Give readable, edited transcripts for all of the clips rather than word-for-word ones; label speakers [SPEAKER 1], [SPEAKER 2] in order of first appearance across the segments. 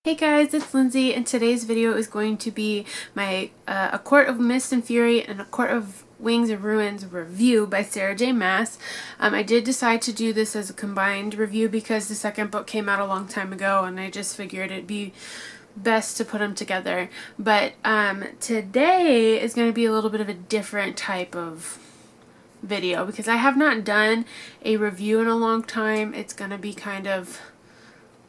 [SPEAKER 1] Hey guys, it's Lindsay, and today's video is going to be my A Court of Mist and Fury and A Court of Wings and Ruins review by Sarah J. Maas. I did decide to do this as a combined review because the second book came out a long time ago and I just figured it'd be best to put them together. But today is going to be a little bit of a different type of video because I have not done a review in a long time. It's going to be kind of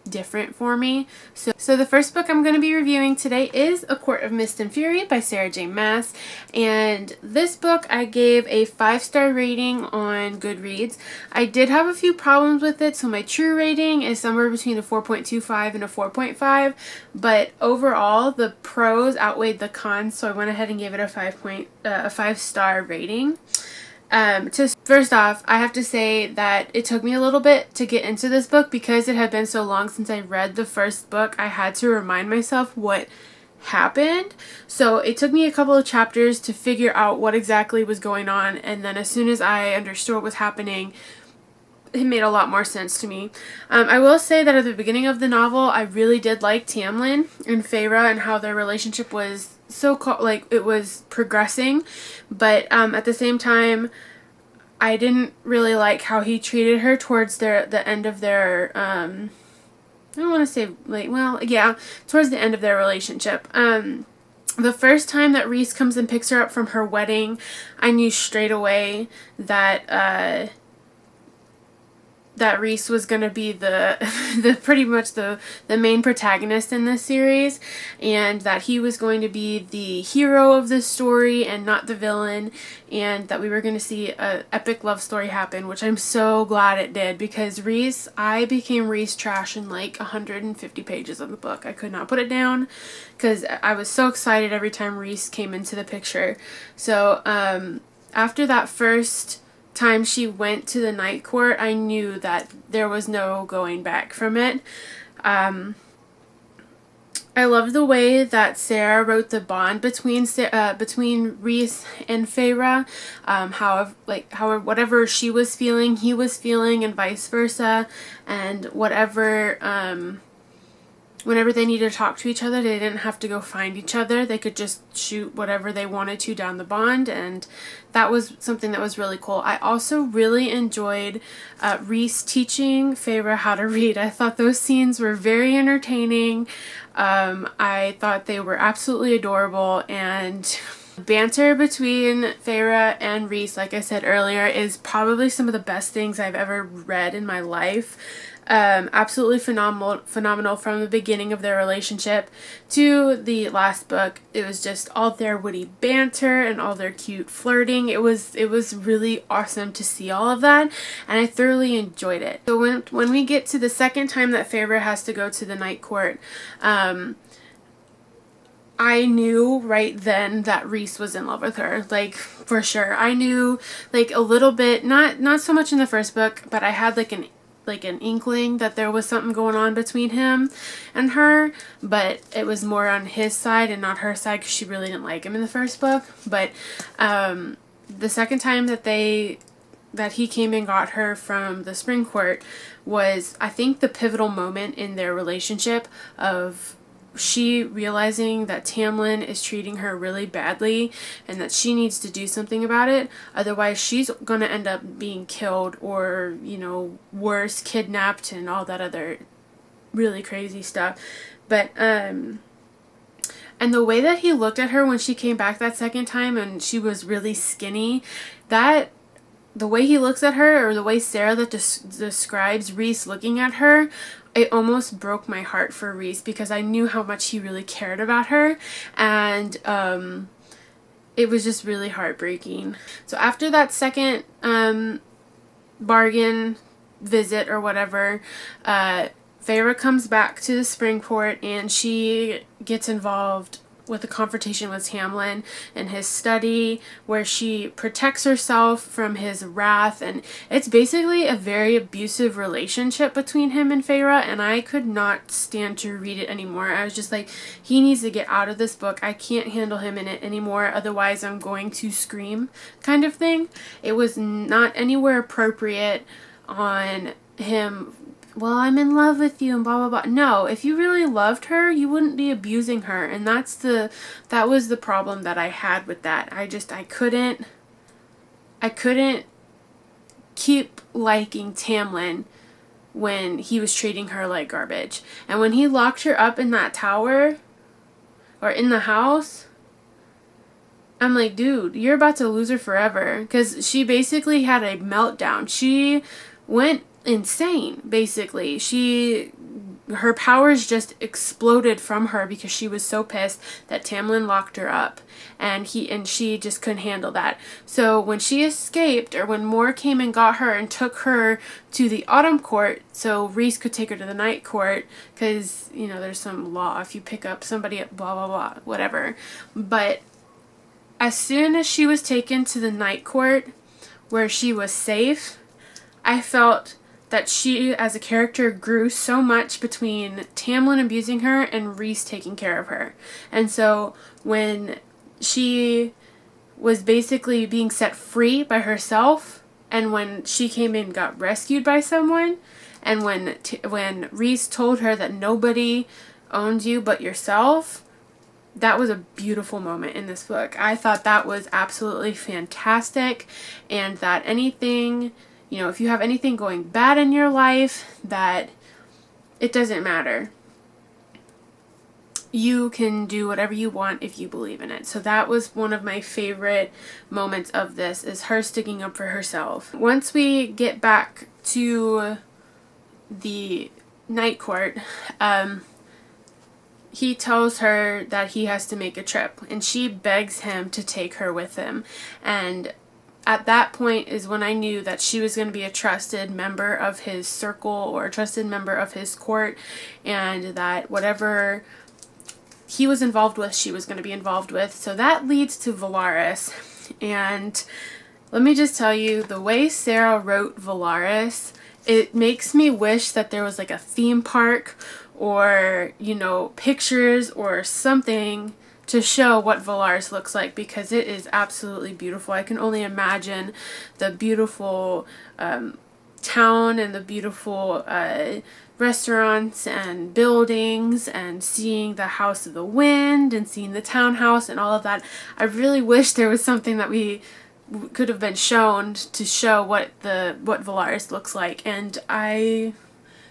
[SPEAKER 1] different for me. So the first book I'm going to be reviewing today is A Court of Mist and Fury by Sarah J. Maas, and this book I gave a 5-star rating on Goodreads. I did have a few problems with it, so my true rating is somewhere between a 4.25 and a 4.5, but overall the pros outweighed the cons, so I went ahead and gave it a 5-star rating. First off, I have to say that it took me a little bit to get into this book because it had been so long since I read the first book. I had to remind myself what happened. So it took me a couple of chapters to figure out what exactly was going on, and then as soon as I understood what was happening, it made a lot more sense to me. I will say that at the beginning of the novel, I really did like Tamlin and Feyre and how their relationship was it was progressing, but at the same time, I didn't really like how he treated her towards the end of their I don't want to say towards the end of their relationship. The first time that Rhys comes and picks her up from her wedding, I knew straight away that Rhys was going to be the pretty much the main protagonist in this series, and that he was going to be the hero of this story and not the villain, and that we were going to see an epic love story happen, which I'm so glad it did, because I became Rhys trash in like 150 pages of the book. I could not put it down because I was so excited every time Rhys came into the picture. So after that first time she went to the night court, I knew that there was no going back from it. I love the way that Sarah wrote the bond between Rhys and Feyre. How whatever she was feeling, he was feeling, and vice versa. And whenever they needed to talk to each other, they didn't have to go find each other. They could just shoot whatever they wanted to down the bond, and that was something that was really cool. I also really enjoyed Rhys teaching Feyre how to read. I thought those scenes were very entertaining. I thought they were absolutely adorable, and banter between Feyre and Rhys, like I said earlier, is probably some of the best things I've ever read in my life. Absolutely phenomenal from the beginning of their relationship to the last book. It was just all their witty banter and all their cute flirting. It was really awesome to see all of that, and I thoroughly enjoyed it. So when we get to the second time that Feyre has to go to the night court, I knew right then that Rhys was in love with her, like, for sure. I knew, like, a little bit, not so much in the first book, but I had like an inkling that there was something going on between him and her, but it was more on his side and not her side because she really didn't like him in the first book. But the second time that he came and got her from the spring court was, I think, the pivotal moment in their relationship of she realizing that Tamlin is treating her really badly and that she needs to do something about it. Otherwise, she's going to end up being killed or, worse, kidnapped and all that other really crazy stuff. But, and the way that he looked at her when she came back that second time and she was really skinny, the way he looks at her, or the way Sarah describes Rhys looking at her, it almost broke my heart for Rhys because I knew how much he really cared about her, and it was just really heartbreaking. So after that second bargain visit or whatever, Feyre comes back to the spring court and she gets involved with a confrontation with Tamlin in his study where she protects herself from his wrath, and it's basically a very abusive relationship between him and Feyre, and I could not stand to read it anymore. I was just like, he needs to get out of this book. I can't handle him in it anymore, otherwise I'm going to scream, kind of thing. It was not anywhere appropriate on him well, I'm in love with you and blah, blah, blah. No, if you really loved her, you wouldn't be abusing her. And that was the problem that I had with that. I couldn't keep liking Tamlin when he was treating her like garbage. And when he locked her up in that tower, or in the house, I'm like, dude, you're about to lose her forever. Because she basically had a meltdown. She went insane, basically. Her powers just exploded from her because she was so pissed that Tamlin locked her up, and she just couldn't handle that. So when she escaped, or when Mor came and got her and took her to the Autumn Court so Rhys could take her to the Night Court, because, you know, there's some law if you pick up somebody at blah blah blah, whatever. But as soon as she was taken to the Night Court where she was safe, I felt that she, as a character, grew so much between Tamlin abusing her and Rhys taking care of her. And so when she was basically being set free by herself, and when she came in and got rescued by someone, and when Rhys told her that nobody owns you but yourself, that was a beautiful moment in this book. I thought that was absolutely fantastic, and that anything, you know, if you have anything going bad in your life, that it doesn't matter. You can do whatever you want if you believe in it. So that was one of my favorite moments of this, is her sticking up for herself. Once we get back to the Night Court, he tells her that he has to make a trip, and she begs him to take her with him. And at that point is when I knew that she was going to be a trusted member of his circle, or a trusted member of his court, and that whatever he was involved with, she was going to be involved with. So that leads to Velaris. And let me just tell you, the way Sarah wrote Velaris, it makes me wish that there was like a theme park, or, you know, pictures or something to show what Velaris looks like, because it is absolutely beautiful. I can only imagine the beautiful town and the beautiful restaurants and buildings, and seeing the House of the Wind and seeing the townhouse and all of that. I really wish there was something that we could have been shown to show what Velaris looks like, and I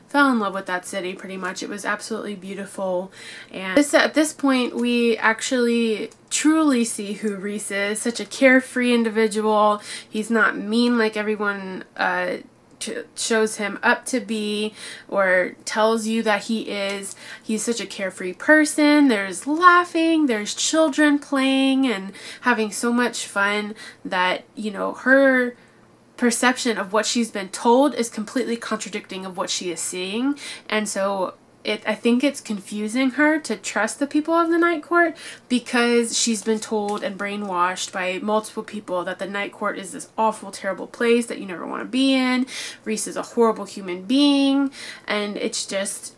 [SPEAKER 1] fell in love with that city pretty much. It was absolutely beautiful. And at this point we actually truly see who Rhys is. Such a carefree individual. He's not mean like everyone shows him up to be, or tells you that he is. He's such a carefree person. There's laughing, there's children playing and having so much fun that, you know, her perception of what she's been told is completely contradicting of what she is seeing. And so I think it's confusing her to trust the people of the Night Court, because she's been told and brainwashed by multiple people that the Night Court is this awful, terrible place that you never want to be in. Rhys is a horrible human being, and it's just,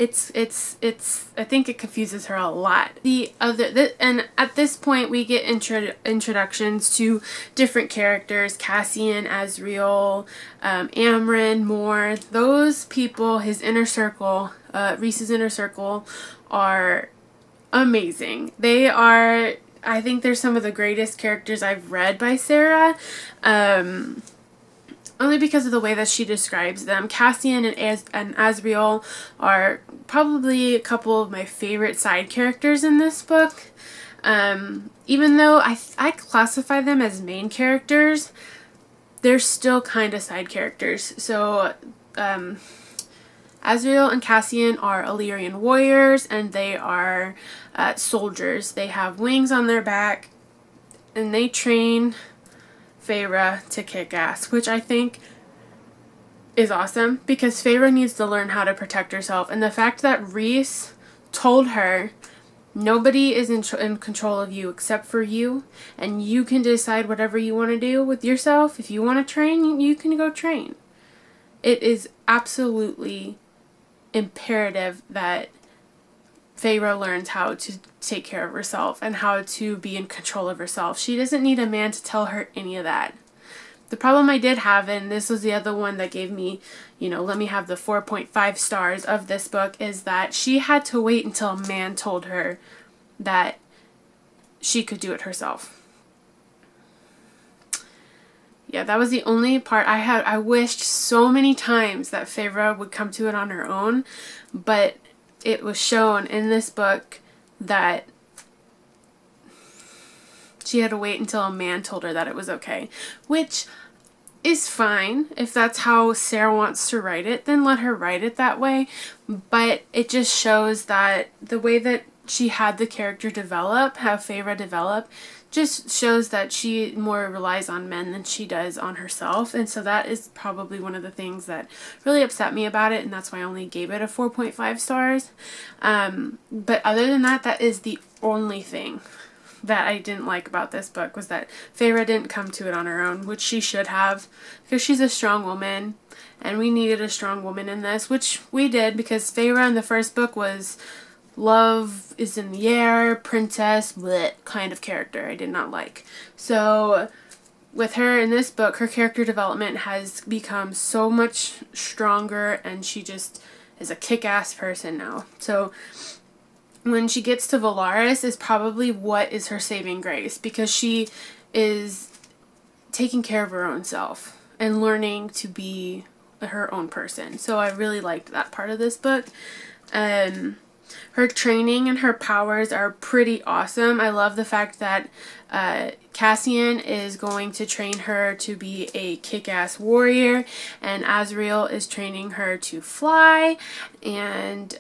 [SPEAKER 1] I think it confuses her a lot. And at this point we get introductions to different characters: Cassian, Azriel, Amren, Mor. Those people, his inner circle, Rhys's inner circle, are amazing. They are, I think they're some of the greatest characters I've read by Sarah. Only because of the way that she describes them. Cassian and Azriel are probably a couple of my favorite side characters in this book. Even though I classify them as main characters, they're still kind of side characters. So Azriel and Cassian are Illyrian warriors, and they are soldiers. They have wings on their back, and they train Feyre to kick ass, which I think is awesome, because Feyre needs to learn how to protect herself. And the fact that Rhys told her, nobody is in control of you except for you, and you can decide whatever you want to do with yourself. If you want to train, you can go train. It is absolutely imperative that Feyre learns how to take care of herself and how to be in control of herself. She doesn't need a man to tell her any of that. The problem I did have, and this was the other one that gave me, you know, let me have the 4.5 stars of this book, is that she had to wait until a man told her that she could do it herself. Yeah, that was the only part I wished so many times that Feyre would come to it on her own, but it was shown in this book that she had to wait until a man told her that it was okay, which is fine. If that's how Sarah wants to write it, then let her write it that way. But it just shows that the way that she had the character develop, how Feyre develop, just shows that she more relies on men than she does on herself. And so that is probably one of the things that really upset me about it, and that's why I only gave it a 4.5 stars. But other than that, that is the only thing that I didn't like about this book, was that Feyre didn't come to it on her own, which she should have, because she's a strong woman, and we needed a strong woman in this, which we did, because Feyre in the first book was love is in the air, princess, bleh, kind of character I did not like. So with her in this book, her character development has become so much stronger, and she just is a kick-ass person now. So when she gets to Valaris is probably what is her saving grace, because she is taking care of her own self and learning to be her own person. So I really liked that part of this book. Her training and her powers are pretty awesome. I love the fact that Cassian is going to train her to be a kick-ass warrior, and Azriel is training her to fly, and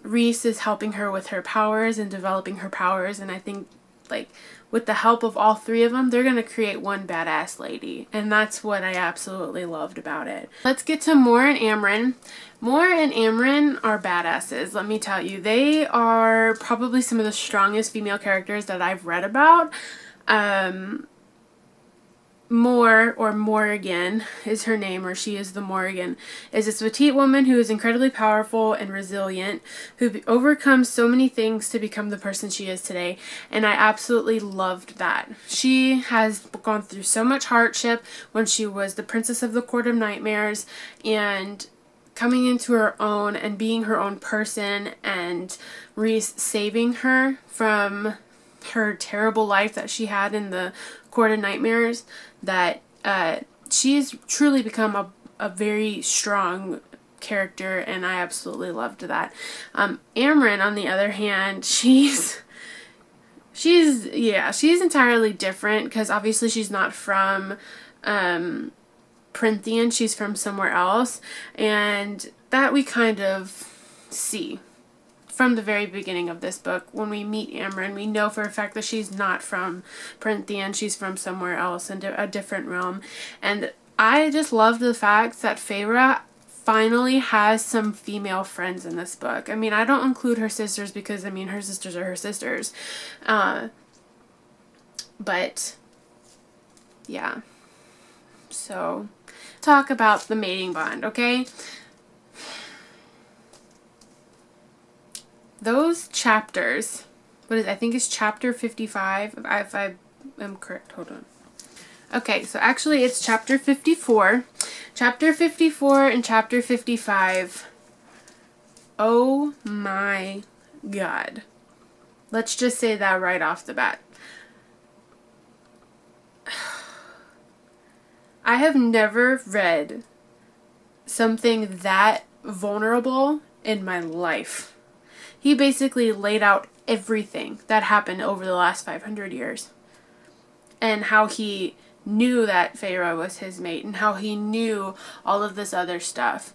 [SPEAKER 1] Rhys is helping her with her powers and developing her powers, and I think, like, with the help of all three of them, they're going to create one badass lady. And that's what I absolutely loved about it. Let's get to Mor and Amren. Mor and Amren are badasses, let me tell you. They are probably some of the strongest female characters that I've read about. Mor, or Morrigan is her name, or she is the Morrigan, is this petite woman who is incredibly powerful and resilient, who overcomes so many things to become the person she is today, and I absolutely loved that. She has gone through so much hardship when she was the princess of the Court of Nightmares, and coming into her own and being her own person, and Rhys saving her from her terrible life that she had in the Court of Nightmares, that she's truly become a very strong character, and I absolutely loved that. Amren, on the other hand, she's entirely different, because obviously she's not from Prythian, she's from somewhere else, and that we kind of see from the very beginning of this book. When we meet Amren, we know for a fact that she's not from Prythian, she's from somewhere else in a different realm. And I just loved the fact that Feyre finally has some female friends in this book. I mean, I don't include her sisters, because I mean, her sisters are her sisters. But yeah. So talk about the mating bond, okay? Those chapters, I think it's chapter 55, if I am correct, hold on. Okay, so actually it's chapter 54. Chapter 54 and chapter 55. Oh my god. Let's just say that right off the bat. I have never read something that vulnerable in my life. He basically laid out everything that happened over the last 500 years. And how he knew that Feyre was his mate, and how he knew all of this other stuff.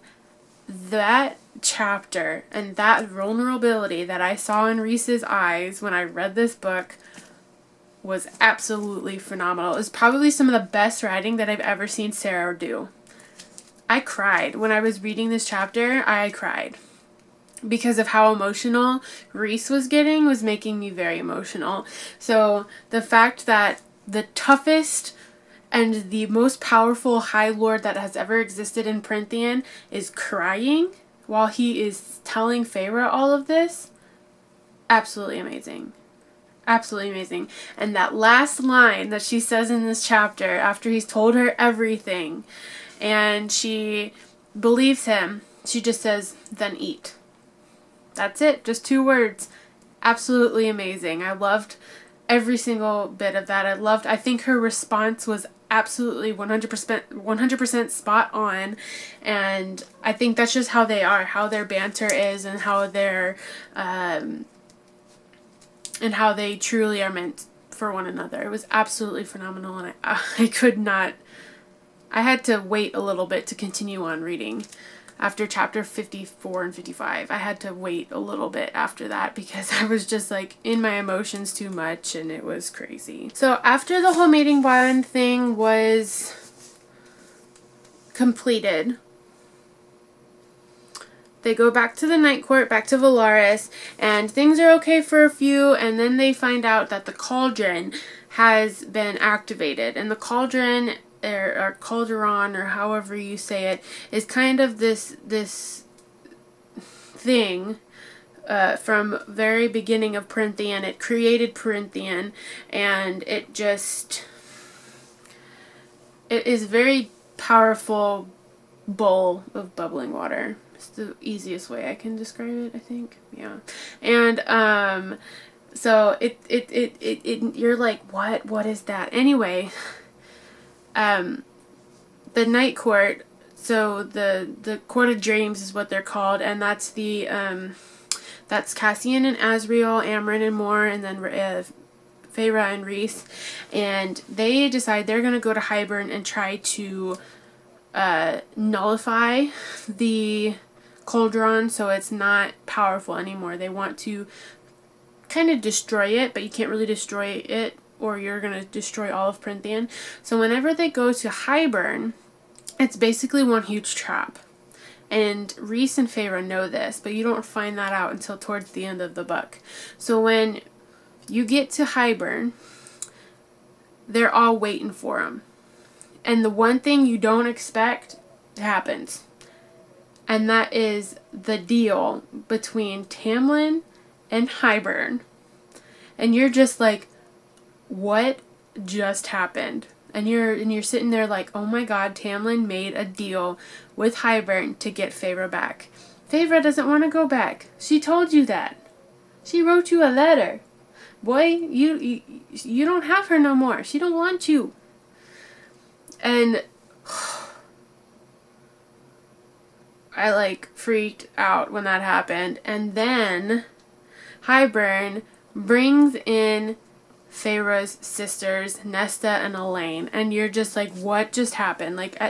[SPEAKER 1] That chapter and that vulnerability that I saw in Rhys's eyes when I read this book was absolutely phenomenal. It was probably some of the best writing that I've ever seen Sarah do. I cried. When I was reading this chapter, I cried. Because of how emotional Rhys was getting was making me very emotional. So the fact that the toughest and the most powerful High Lord that has ever existed in Prythian is crying while he is telling Feyre all of this, absolutely amazing. Absolutely amazing. And that last line that she says in this chapter, after he's told her everything, and she believes him, she just says, "Then eat." That's it. Just 2 words. Absolutely amazing. I loved every single bit of that. I think her response was absolutely 100% spot on, and I think that's just how they are, how their banter is, and how and how they truly are meant for one another. It was absolutely phenomenal, and I had to wait a little bit to continue on reading. After chapter 54 and 55, I had to wait a little bit after that because I was just like in my emotions too much, and it was crazy. So after the whole mating bond thing was completed, they go back to the Night Court, back to Valaris, and things are okay for a few, and then they find out that the cauldron has been activated, and the cauldron, or Calderon, or however you say it, is kind of this thing from very beginning of Prynthian. It created Prynthian, and it is very powerful bowl of bubbling water. It's the easiest way I can describe it, I think. Yeah. And so it you're like, what is that? Anyway, the Night Court, so the Court of Dreams is what they're called, and that's that's Cassian and Asriel, Amren and Mor, and then Feyre and Rhys, and they decide they're going to go to Hybern and try to nullify the cauldron so it's not powerful anymore. They want to kind of destroy it, but you can't really destroy it, or you're going to destroy all of Prynthian. So whenever they go to Hybern, it's basically one huge trap. And Rhys and Feyre know this, but you don't find that out until towards the end of the book. So when you get to Hybern, they're all waiting for him. And the one thing you don't expect happens. And that is the deal between Tamlin and Hybern. And you're just like, what just happened? And you're sitting there like, oh my god, Tamlin made a deal with Hybern to get Feyre back. Feyre doesn't want to go back. She told you that. She wrote you a letter. Boy, you don't have her no more. She don't want you. And I like freaked out when that happened. And then Hybern brings in Feyre's sisters, Nesta and Elaine, and you're just like, what just happened? Like,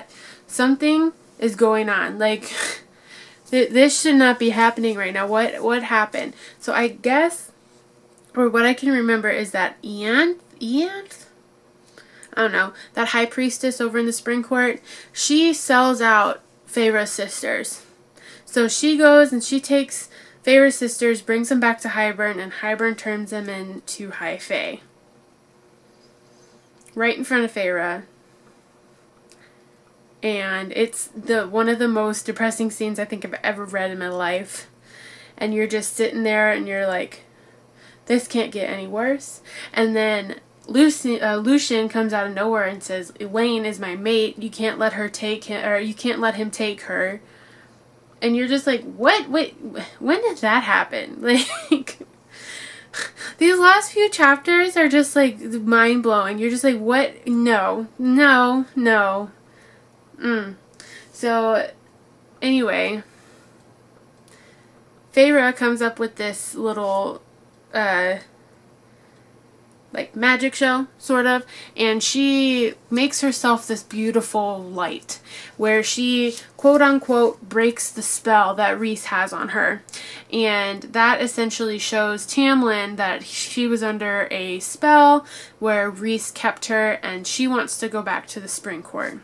[SPEAKER 1] something is going on. Like, this should not be happening right now. What happened? So I guess, or what I can remember is that Ianthe? I don't know, that high priestess over in the Spring Court, she sells out Feyre's sisters. So she goes and she takes Feyre's sisters, brings them back to Hybern, and Hybern turns them into High Fae. Right in front of Feyre. And it's one of the most depressing scenes I think I've ever read in my life. And you're just sitting there and you're like, this can't get any worse. And then Lucien comes out of nowhere and says, Elaine is my mate. You can't let her take him, or you can't let him take her. And you're just like, what? Wait, when did that happen? Like, these last few chapters are just like mind blowing. You're just like, what? No. So, anyway, Feyre comes up with this little, like magic show, sort of, and she makes herself this beautiful light where she, quote unquote, breaks the spell that Rhys has on her, and that essentially shows Tamlin that she was under a spell where Rhys kept her, and she wants to go back to the Spring Court.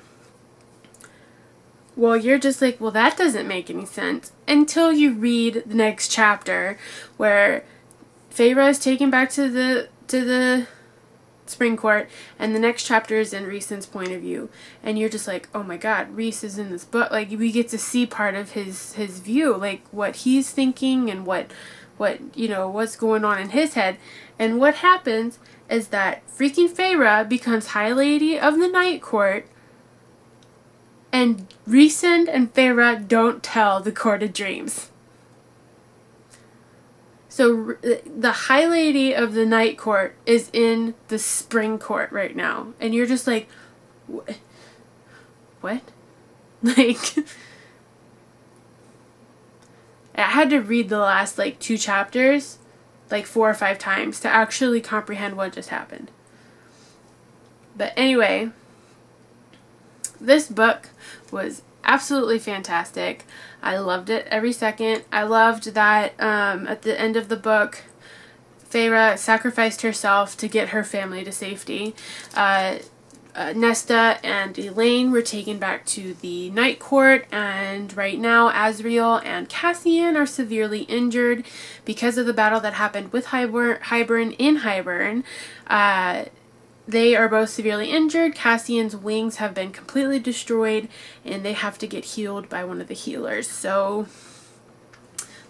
[SPEAKER 1] Well, you're just like, well, that doesn't make any sense until you read the next chapter where Feyre is taken back to the Spring Court, and the next chapter is in Rhys's point of view, and you're just like, oh my god, Rhys is in this book. Like, we get to see part of his view, like what he's thinking and what what's going on in his head. And what happens is that freaking Feyre becomes High Lady of the Night Court, and Rhysand and Feyre don't tell the Court of Dreams. So the High Lady of the Night Court is in the Spring Court right now. And you're just like, what? Like, I had to read the last, 2 chapters, 4 or 5 times to actually comprehend what just happened. But anyway, this book was absolutely fantastic. I loved it every second. I loved that at the end of the book, Feyre sacrificed herself to get her family to safety. Nesta and Elaine were taken back to the Night Court, and right now Asriel and Cassian are severely injured because of the battle that happened with Hybern in Hybern. They are both severely injured. Cassian's wings have been completely destroyed, and they have to get healed by one of the healers. So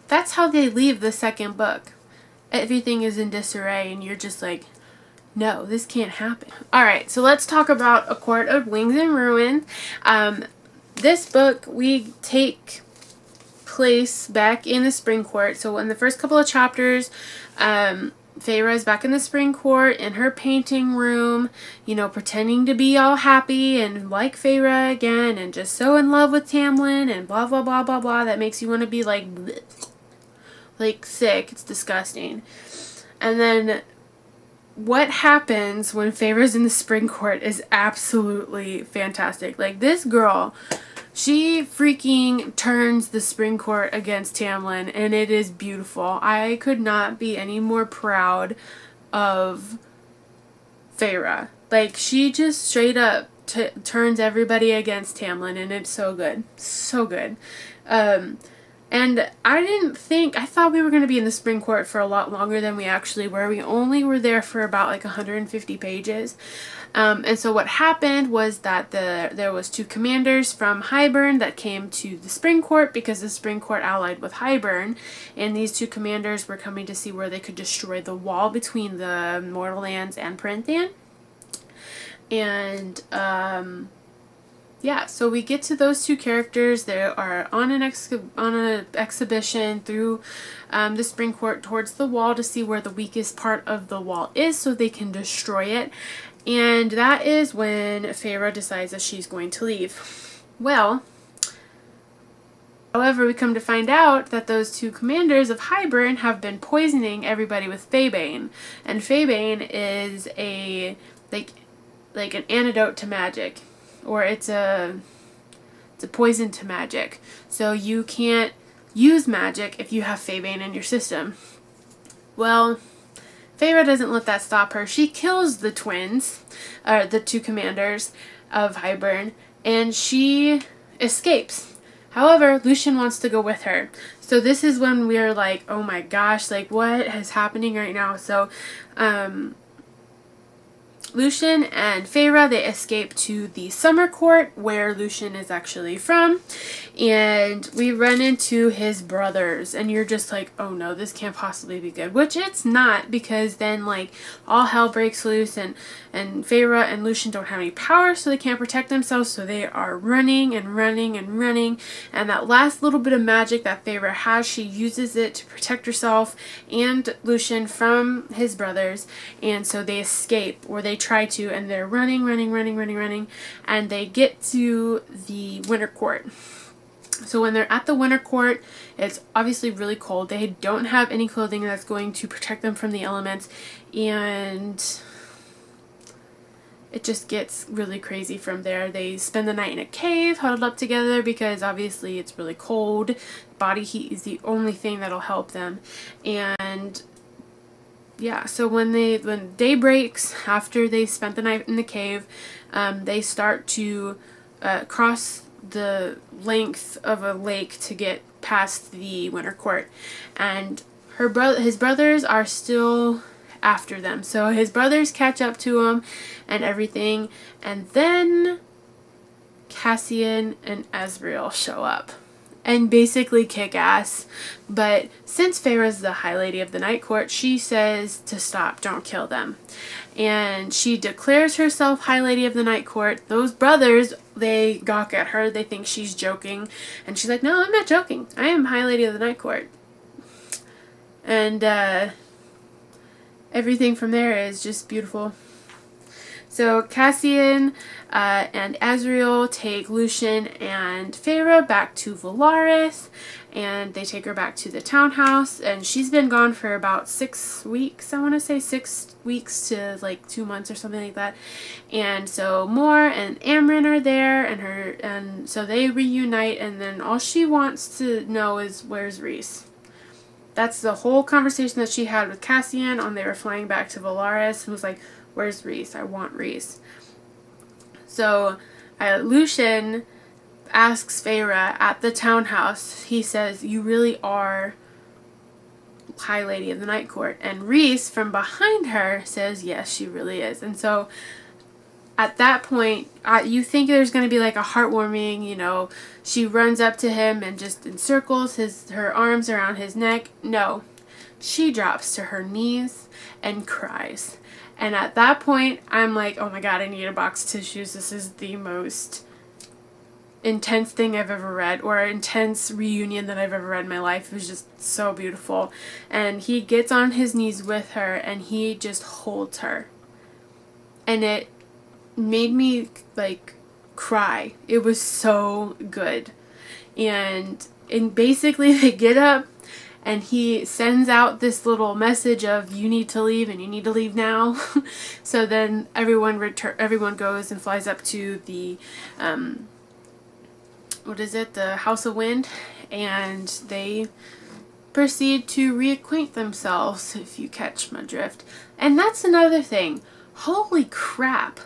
[SPEAKER 1] that's how they leave the second book. Everything is in disarray, and you're just like, no, this can't happen. Alright, so let's talk about A Court of Wings and Ruin. This book, we take place back in the Spring Court. So in the first couple of chapters, Feyre is back in the Spring Court in her painting room, pretending to be all happy and like Feyre again and just so in love with Tamlin and blah, blah, blah, blah, blah. That makes you want to be like sick. It's disgusting. And then what happens when Feyre's in the Spring Court is absolutely fantastic. Like, this girl, she freaking turns the Spring Court against Tamlin, and it is beautiful. I could not be any more proud of Feyre. Like, she just straight up turns everybody against Tamlin, and it's so good. So good. And I thought we were going to be in the Spring Court for a lot longer than we actually were. We only were there for about 150 pages. And so what happened was that there was 2 commanders from Hybern that came to the Spring Court because the Spring Court allied with Hybern. And these 2 commanders were coming to see where they could destroy the wall between the Mortal Lands and Prynthian. And, yeah, so we get to those 2 characters. They are on an exhibition through the Spring Court towards the wall to see where the weakest part of the wall is so they can destroy it. And that is when Feyre decides that she's going to leave. Well, however, we come to find out that those 2 commanders of Hybern have been poisoning everybody with Faebane. And Faebane is a like an antidote to magic. Or it's a poison to magic. So you can't use magic if you have Faebane in your system. Well, Feyre doesn't let that stop her. She kills the twins, the 2 commanders of Hybern, and she escapes. However, Lucien wants to go with her. So this is when we're like, oh my gosh, what is happening right now? So, Lucien and Feyre, they escape to the Summer Court, where Lucien is actually from, and we run into his brothers, and you're just like, oh no, this can't possibly be good, which it's not, because then all hell breaks loose, and Feyre and Lucien don't have any power, so they can't protect themselves, so they are running and running and running, and that last little bit of magic that Feyre has, she uses it to protect herself and Lucien from his brothers, and so they escape, or they try to, and they're running, and they get to the Winter Court. So when they're at the Winter Court, it's obviously really cold. They don't have any clothing that's going to protect them from the elements, and it just gets really crazy from there. They spend the night in a cave, huddled up together, because obviously it's really cold. Body heat is the only thing that'll help them. And yeah, so when day breaks, after they spent the night in the cave, they start to cross the length of a lake to get past the Winter Court, and his brothers are still after them. So his brothers catch up to him and everything, and then Cassian and Asriel show up, and basically kick ass. But since Feyre's the High Lady of the Night Court, she says to stop, don't kill them. And she declares herself High Lady of the Night Court. Those brothers, they gawk at her. They think she's joking. And she's like, no, I'm not joking. I am High Lady of the Night Court. And everything from there is just beautiful. So Cassian and Azriel take Lucien and Feyre back to Valaris, and they take her back to the townhouse, and she's been gone for about 6 weeks. I want to say 6 weeks to like 2 months or something like that. And so Mor and Amren are there, and so they reunite, and then all she wants to know is, where's Rhys? That's the whole conversation that she had with Cassian on they were flying back to Valaris, and was like, where's Rhys? I want Rhys. So Lucien asks Feyre at the townhouse, he says, you really are High Lady of the Night Court. And Rhys from behind her says, yes, she really is. And so at that point, you think there's going to be like a heartwarming, you know, she runs up to him and just encircles her arms around his neck. No, she drops to her knees and cries. And at that point, I'm like, oh my god, I need a box of tissues. This is the most intense thing I've ever read, or intense reunion that I've ever read in my life. It was just so beautiful. And he gets on his knees with her, and he just holds her. And it made me, like, cry. It was so good. And basically, they get up, and he sends out this little message of, you need to leave, and you need to leave now. So then everyone goes and flies up to the, the House of Wind, and they proceed to reacquaint themselves, if you catch my drift. And that's another thing. Holy crap.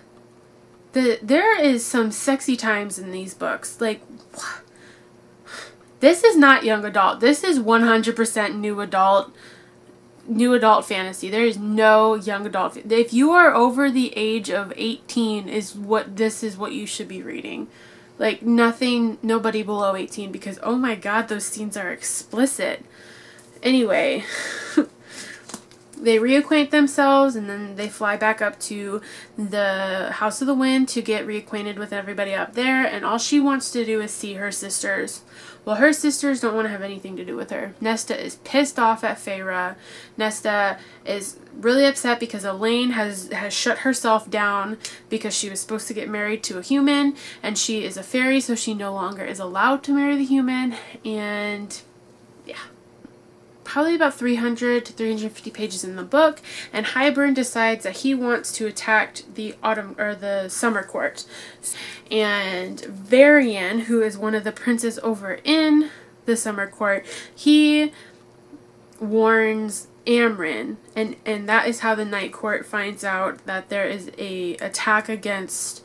[SPEAKER 1] There is some sexy times in these books. Like, this is not young adult. This is 100% new adult fantasy. There is no young adult. If you are over the age of 18 this is what you should be reading. Like, nobody below 18, because oh my god, those scenes are explicit. Anyway, they reacquaint themselves, and then they fly back up to the House of the Wind to get reacquainted with everybody up there, and all she wants to do is see her sisters. Well, her sisters don't want to have anything to do with her. Nesta is pissed off at Feyre. Nesta is really upset because Elaine has shut herself down because she was supposed to get married to a human, and she is a fairy, so she no longer is allowed to marry the human. And yeah, probably about 300 to 350 pages in the book, and Hybern decides that he wants to attack the summer court. And Varian, who is one of the princes over in the summer court, he warns Amren, and that is how the night court finds out that there is a attack against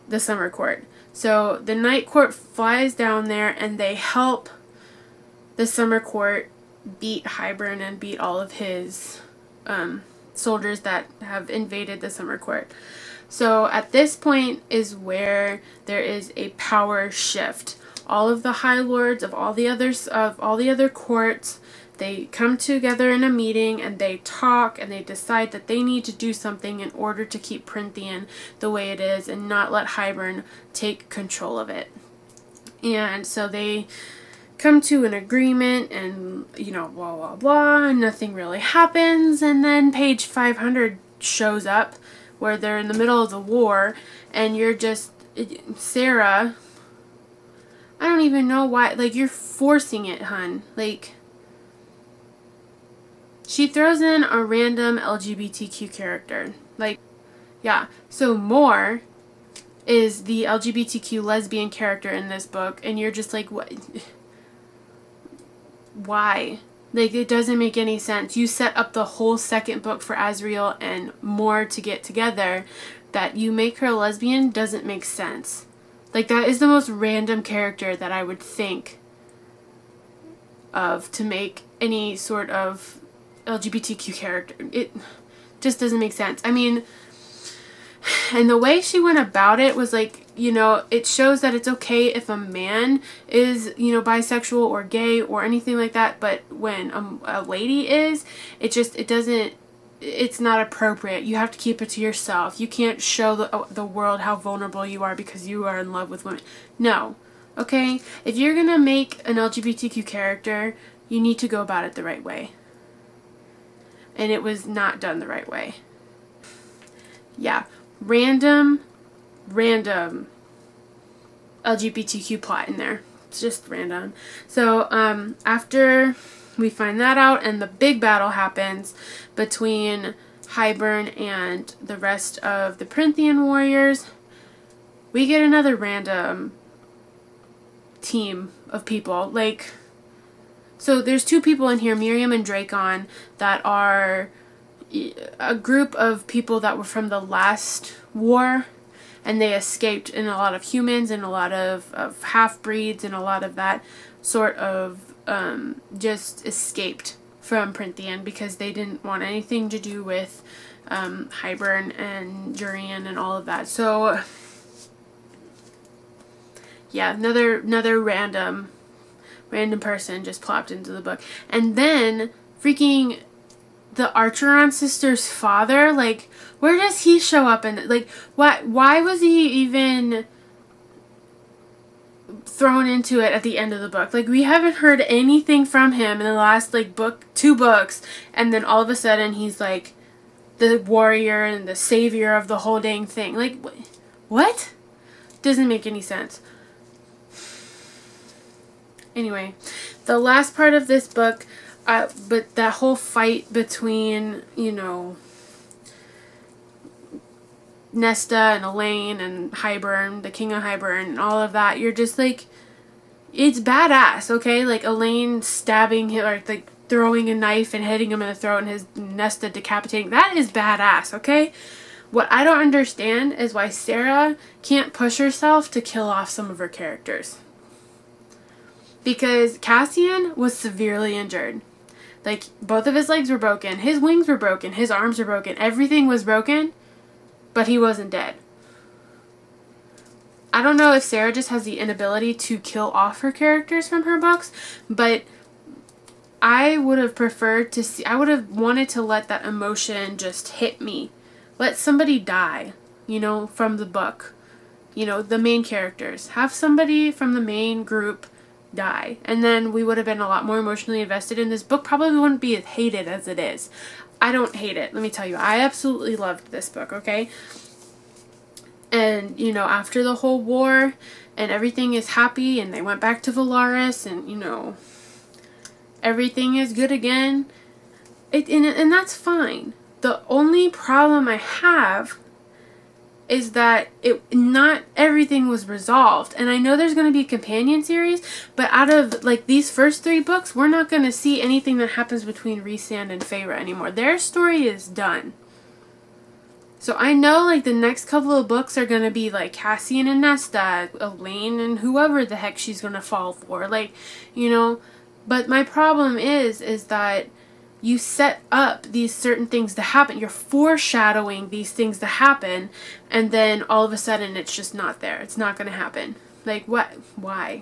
[SPEAKER 1] the summer court. So the night court flies down there, and they help the summer court beat Hybern and beat all of his soldiers that have invaded the summer court. So at this point is where there is a power shift. All of the High Lords of all the other courts, they come together in a meeting, and they talk, and they decide that they need to do something in order to keep Prythian the way it is and not let Hybern take control of it. And so they come to an agreement, and, you know, blah, blah, blah, and nothing really happens. And then page 500 shows up, where they're in the middle of the war, and you're just, Sarah, I don't even know why, like, you're forcing it, hun. Like, she throws in a random LGBTQ character. Like, yeah, so Mor is the LGBTQ lesbian character in this book, and you're just like, what? Why? Like, it doesn't make any sense. You set up the whole second book for Azriel and Mor to get together. That you make her a lesbian doesn't make sense. Like, that is the most random character that I would think of to make any sort of LGBTQ character. It just doesn't make sense. I mean, and the way she went about it was like, you know, it shows that it's okay if a man is, you know, bisexual or gay or anything like that, but when a lady is, it's not appropriate. You have to keep it to yourself. You can't show the world how vulnerable you are because you are in love with women. No. Okay? If you're gonna make an LGBTQ character, you need to go about it the right way. And it was not done the right way. Yeah. Random LGBTQ plot in there. It's just random. So, after we find that out and the big battle happens between Hybern and the rest of the Prynthian warriors, we get another random team of people. Like, so there's two people in here, Miriam and Dracon, that are a group of people that were from the last war, and they escaped, and a lot of humans and a lot of half-breeds and a lot of that sort of just escaped from Prynthian because they didn't want anything to do with Hybern and Durian and all of that. So yeah, another random person just plopped into the book. And then freaking the Archeron sister's father, like, where does he show up in, like, why was he even thrown into it at the end of the book? Like, we haven't heard anything from him in the last, like, two books, and then all of a sudden he's, like, the warrior and the savior of the whole dang thing. Like, what? Doesn't make any sense. Anyway, the last part of this book, but that whole fight between, you know, Nesta and Elaine and Hybern, the king of Hybern, and all of that, you're just like, it's badass, okay? Like, Elaine stabbing him, or like throwing a knife and hitting him in the throat and his Nesta decapitating, that is badass, okay? What I don't understand is why Sarah can't push herself to kill off some of her characters. Because Cassian was severely injured. Like, both of his legs were broken, his wings were broken, his arms were broken, everything was broken, but he wasn't dead. I don't know if Sarah just has the inability to kill off her characters from her books, but I would have preferred to see, I would have wanted to let that emotion just hit me. Let somebody die, you know, from the book. You know, the main characters. Have somebody from the main group die. And then we would have been a lot more emotionally invested in this book. Probably wouldn't be as hated as it is. I don't hate it. Let me tell you. I absolutely loved this book, okay? And, you know, after the whole war and everything is happy and they went back to Valaris and, you know, everything is good again. And that's fine. The only problem I have is that not everything was resolved. And I know there's going to be a companion series, but out of, like, these first 3 books, we're not going to see anything that happens between Rhysand and Feyre anymore. Their story is done. So I know, like, the next couple of books are going to be, like, Cassian and Nesta, Elaine and whoever the heck she's going to fall for. Like, you know, but my problem is that you set up these certain things to happen. You're foreshadowing these things to happen, and then all of a sudden it's just not there. It's not going to happen. Like, what? Why?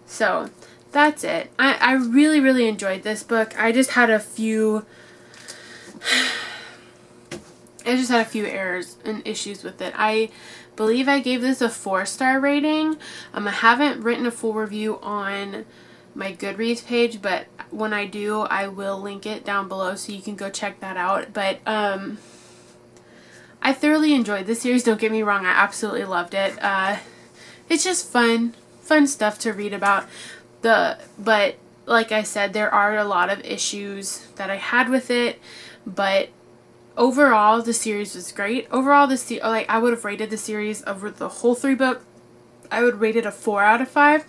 [SPEAKER 1] So, that's it. I really, really enjoyed this book. I just had a few errors and issues with it. I believe I gave this a 4-star rating. I haven't written a full review on my Goodreads page, but when I do, I will link it down below so you can go check that out. But I thoroughly enjoyed this series. Don't get me wrong, I absolutely loved it. It's just fun stuff to read about. But like I said, there are a lot of issues that I had with it, but overall the series was great. Overall, I would have rated the series over the whole 3 book. I would rate it a 4 out of 5.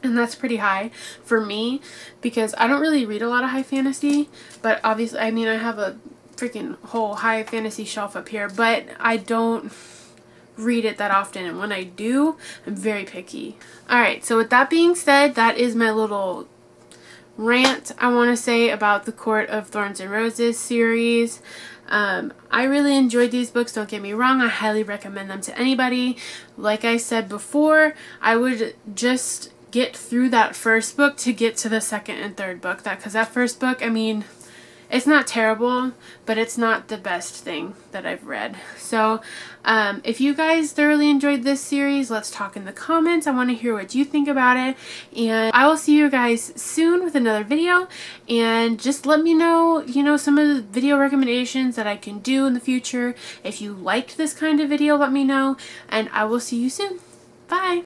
[SPEAKER 1] And that's pretty high for me because I don't really read a lot of high fantasy, but obviously, I mean, I have a freaking whole high fantasy shelf up here, but I don't read it that often, and when I do, I'm very picky. Alright, so with that being said, that is my little rant I want to say about the Court of Thorns and Roses series. I really enjoyed these books, don't get me wrong. I highly recommend them to anybody. Like I said before, I would just get through that first book to get to the second and third book. Because that first book, I mean, it's not terrible, but it's not the best thing that I've read. So if you guys thoroughly enjoyed this series, let's talk in the comments. I want to hear what you think about it. And I will see you guys soon with another video. And just let me know, some of the video recommendations that I can do in the future. If you liked this kind of video, let me know. And I will see you soon. Bye.